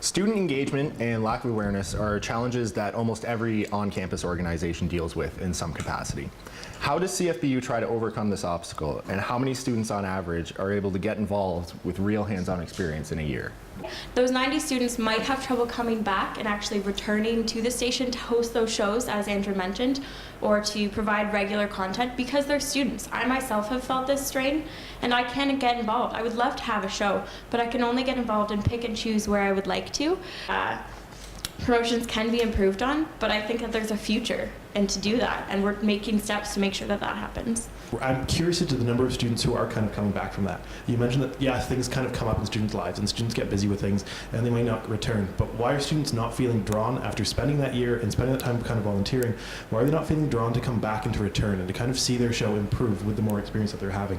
Student engagement and lack of awareness are challenges that almost every on-campus organization deals with in some capacity. How does CFBU try to overcome this obstacle, and how many students on average are able to get involved with real hands-on experience in a year? Those 90 students might have trouble coming back and actually returning to the station to host those shows, as Andrew mentioned, or to provide regular content because they're students. I myself have felt this strain, and I can't get involved. I would love to have a show, but I can only get involved and pick and choose where I would like to. Promotions can be improved on, but I think that there's a future and to do that, and we're making steps to make sure that that happens. I'm curious as to the number of students who are kind of coming back from that. You mentioned that, yeah, things kind of come up in students' lives and students get busy with things and they might not return, but why are students not feeling drawn after spending that year and spending that time kind of volunteering? Why are they not feeling drawn to come back and to return and to kind of see their show improve with the more experience that they're having?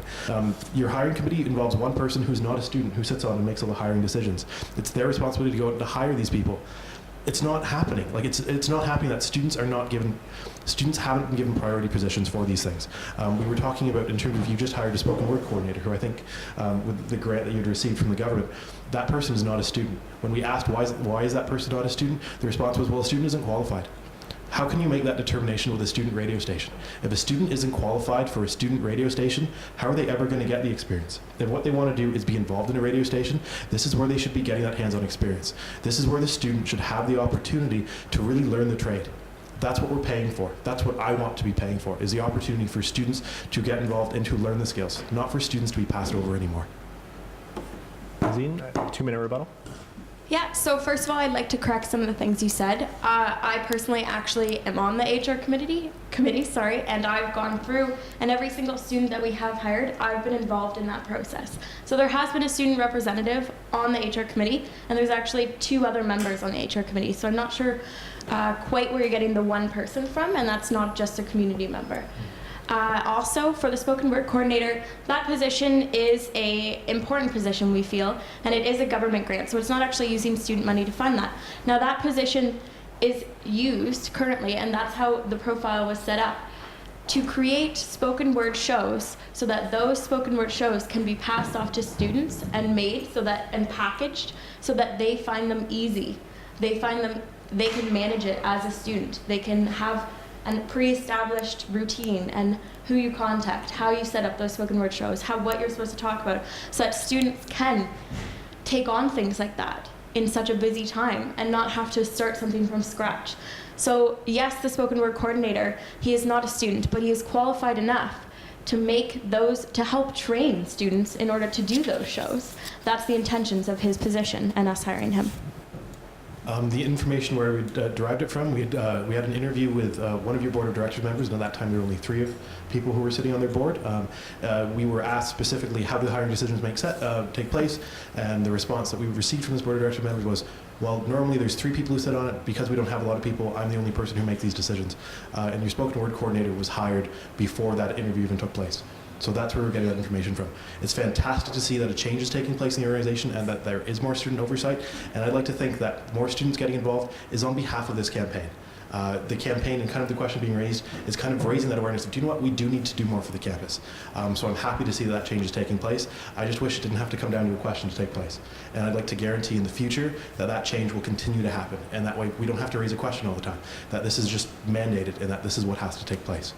Your hiring committee involves one person who's not a student who sits on and makes all the hiring decisions. It's their responsibility to go out and to hire these people. It's not happening. Like it's not happening that students haven't been given priority positions for these things. We were talking about, in terms of, you just hired a spoken word coordinator who I think with the grant that you'd received from the government, that person is not a student. When we asked why is that person not a student, the response was, well, a student isn't qualified. How can you make that determination with a student radio station? If a student isn't qualified for a student radio station, how are they ever going to get the experience? If what they want to do is be involved in a radio station, this is where they should be getting that hands-on experience. This is where the student should have the opportunity to really learn the trade. That's what we're paying for. That's what I want to be paying for, is the opportunity for students to get involved and to learn the skills, not for students to be passed over anymore. Zine, 2-minute rebuttal. Yeah, so first of all, I'd like to correct some of the things you said. I personally actually am on the HR committee, and I've gone through, and every single student that we have hired, I've been involved in that process. So there has been a student representative on the HR committee, and there's actually 2 other members on the HR committee. So I'm not sure quite where you're getting the one person from, and that's not just a community member. Also, for the spoken word coordinator, that position is an important position, we feel, and it is a government grant, so it's not actually using student money to fund that. Now, that position is used currently, and that's how the profile was set up, to create spoken word shows so that those spoken word shows can be passed off to students and made so that, and packaged so that they find them easy. They can manage it as a student. They can have a pre-established routine and who you contact, how you set up those spoken word shows, what you're supposed to talk about, so that students can take on things like that in such a busy time and not have to start something from scratch. So yes, the spoken word coordinator, he is not a student, but he is qualified enough to help train students in order to do those shows. That's the intentions of his position and us hiring him. The information where we derived it from, we had an interview with one of your board of directors members, and at that time there were only 3 people who were sitting on their board. We were asked specifically how do the hiring decisions take place, and the response that we received from this board of directors members was, well, normally there's 3 people who sit on it. Because we don't have a lot of people, I'm the only person who makes these decisions. And your spoken word coordinator was hired before that interview even took place. So that's where we're getting that information from. It's fantastic to see that a change is taking place in the organization and that there is more student oversight. And I'd like to think that more students getting involved is on behalf of this campaign. The campaign and kind of the question being raised is kind of raising that awareness of, do you know what, we do need to do more for the campus. So I'm happy to see that change is taking place. I just wish it didn't have to come down to a question to take place. And I'd like to guarantee in the future that that change will continue to happen. And that way we don't have to raise a question all the time. That this is just mandated and that this is what has to take place.